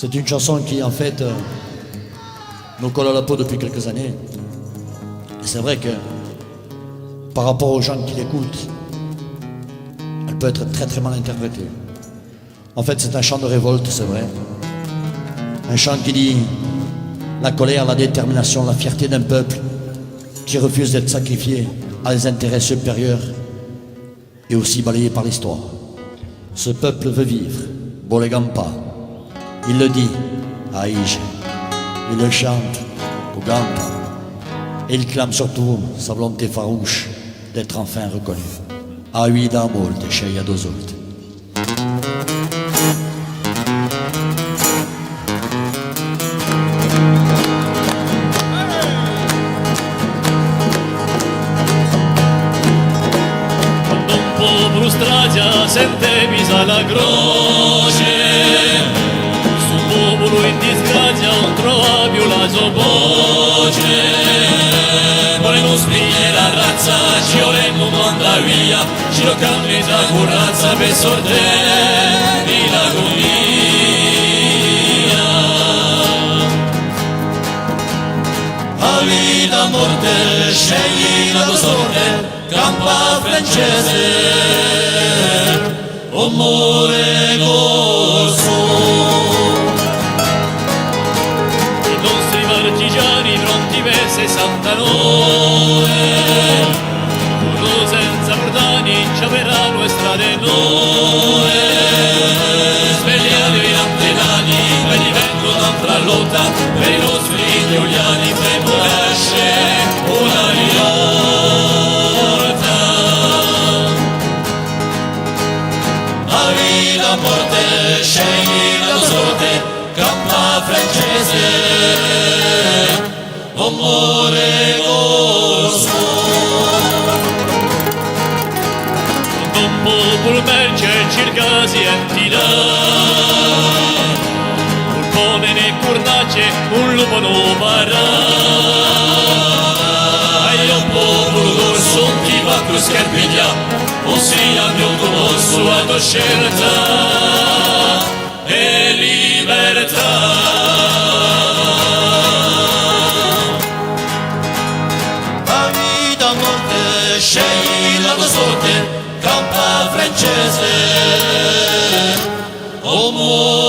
C'est une chanson qui, en fait, nous colle à la peau depuis quelques années. Et c'est vrai que, par rapport aux gens qui l'écoutent, elle peut être très très mal interprétée. En fait, c'est un chant de révolte, c'est vrai. Un chant qui dit la colère, la détermination, la fierté d'un peuple qui refuse d'être sacrifié à des intérêts supérieurs et aussi balayé par l'histoire. Ce peuple veut vivre, Bolegampa. Il le dit à Aïge, il le chante au Gampa, et il clame surtout sa volonté farouche d'être enfin reconnu. Aïda molte, Cheia Dozult. Strada sente misa la croce, su popolo in disgrazia non trova più la sua voce. Poi non spiglie la razza, ci vorremmo mandare via, ci lo cambia la corazza per sorte in agonia. A vita morte, scegli la tua sorte, campa francese, amore corso. I nostri partigiani pronti per 69, puro senza portani, ci avranno le strade nuove. Svegliatevi antenati, per divento un'altra lotta, per i nostri italiani, per esce una rivolta. La morte, scegli la sorte, campa francese, amore corso. Un popolo merce circa si entità, un pone ne curnace, un lupo non varrà. E un popolo d'orso, chi va con scarpiglia, ossia mio corso a tua scelta e libertà. A vita morte, scegli la tua sorte, campa francese, amore.